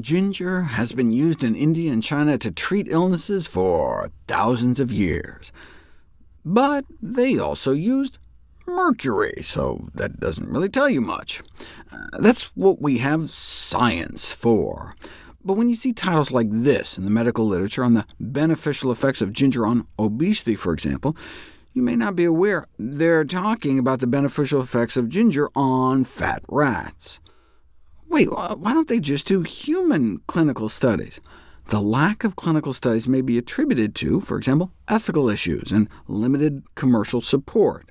Ginger has been used in India and China to treat illnesses for thousands of years. But they also used mercury, so that doesn't really tell you much. That's what we have science for. But when you see titles like this in the medical literature on the beneficial effects of ginger on obesity, for example, you may not be aware they're talking about the beneficial effects of ginger on fat rats. Wait, why don't they just do human clinical studies? The lack of clinical studies may be attributed to, for example, ethical issues and limited commercial support.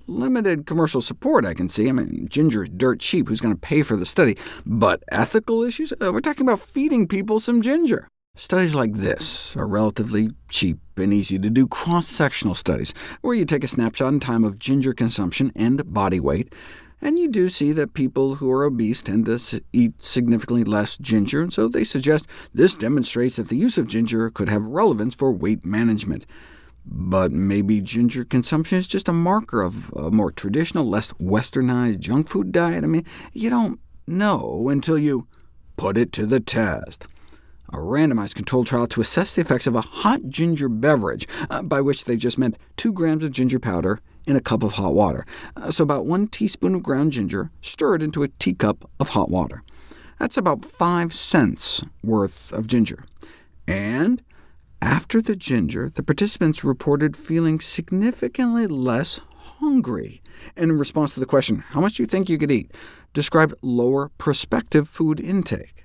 Limited commercial support, I can see. I mean, ginger is dirt cheap. Who's going to pay for the study? But ethical issues? We're talking about feeding people some ginger. Studies like this are relatively cheap and easy to do cross-sectional studies, where you take a snapshot in time of ginger consumption and body weight, and you do see that people who are obese tend to eat significantly less ginger, and so they suggest this demonstrates that the use of ginger could have relevance for weight management. But maybe ginger consumption is just a marker of a more traditional, less westernized junk food diet? I mean, you don't know until you put it to the test. A randomized controlled trial to assess the effects of a hot ginger beverage, by which they just meant 2 grams of ginger powder in a cup of hot water. So about 1 teaspoon of ground ginger stirred into a teacup of hot water. That's about 5 cents worth of ginger. And after the ginger, the participants reported feeling significantly less hungry. And in response to the question, how much do you think you could eat?, described lower prospective food intake.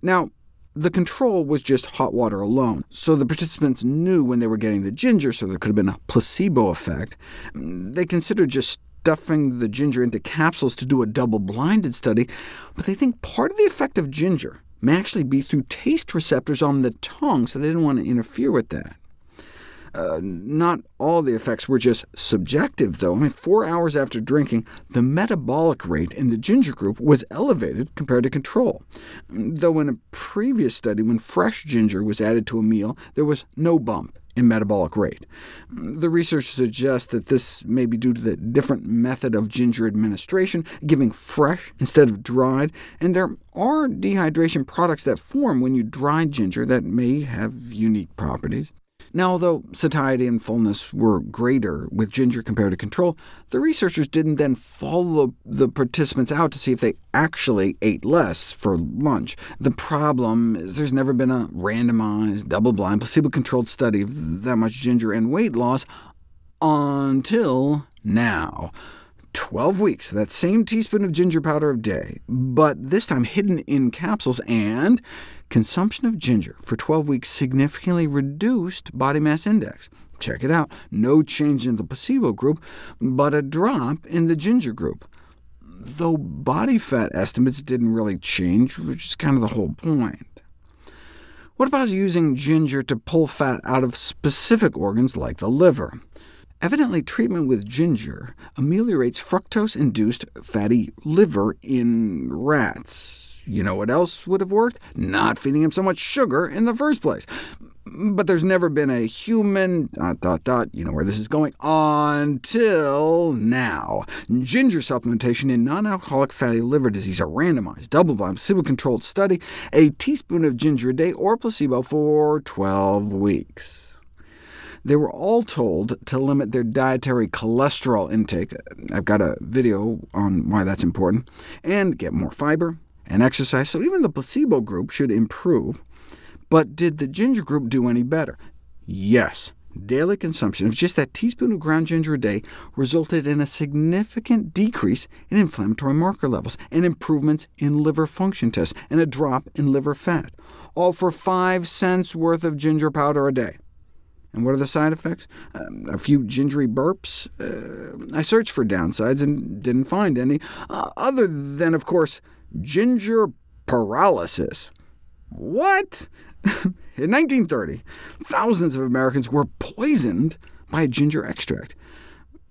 Now, the control was just hot water alone, so the participants knew when they were getting the ginger, so there could have been a placebo effect. They considered just stuffing the ginger into capsules to do a double-blinded study, but they think part of the effect of ginger may actually be through taste receptors on the tongue, so they didn't want to interfere with that. Not all the effects were just subjective, though. I mean, 4 hours after drinking, the metabolic rate in the ginger group was elevated compared to control, though in a previous study, when fresh ginger was added to a meal, there was no bump in metabolic rate. The research suggests that this may be due to the different method of ginger administration, giving fresh instead of dried, and there are dehydration products that form when you dry ginger that may have unique properties. Now, although satiety and fullness were greater with ginger compared to control, the researchers didn't then follow the participants out to see if they actually ate less for lunch. The problem is there's never been a randomized, double-blind, placebo-controlled study of that much ginger and weight loss until now. 12 weeks, that same teaspoon of ginger powder a day, but this time hidden in capsules, and consumption of ginger for 12 weeks significantly reduced body mass index. Check it out, no change in the placebo group, but a drop in the ginger group. Though body fat estimates didn't really change, which is kind of the whole point. What about using ginger to pull fat out of specific organs like the liver? Evidently, treatment with ginger ameliorates fructose-induced fatty liver in rats. You know what else would have worked? Not feeding them so much sugar in the first place. But there's never been a human... you know where this is going, until now. Ginger supplementation in non-alcoholic fatty liver disease, a randomized, double-blind, placebo-controlled study, a teaspoon of ginger a day or placebo for 12 weeks. They were all told to limit their dietary cholesterol intake. I've got a video on why that's important, and get more fiber and exercise, so even the placebo group should improve. But did the ginger group do any better? Yes. Daily consumption of just that teaspoon of ground ginger a day resulted in a significant decrease in inflammatory marker levels, and improvements in liver function tests, and a drop in liver fat, all for 5 cents worth of ginger powder a day. And what are the side effects? A few gingery burps. I searched for downsides and didn't find any, other than, of course, ginger paralysis. What? In 1930, thousands of Americans were poisoned by a ginger extract.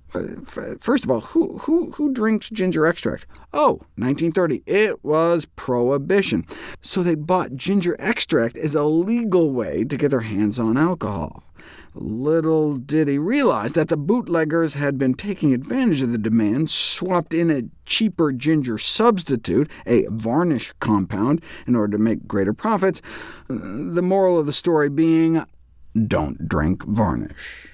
First of all, who drinks ginger extract? Oh, 1930, it was Prohibition. So they bought ginger extract as a legal way to get their hands on alcohol. Little did he realize that the bootleggers had been taking advantage of the demand, swapped in a cheaper ginger substitute, a varnish compound, in order to make greater profits. The moral of the story being, don't drink varnish.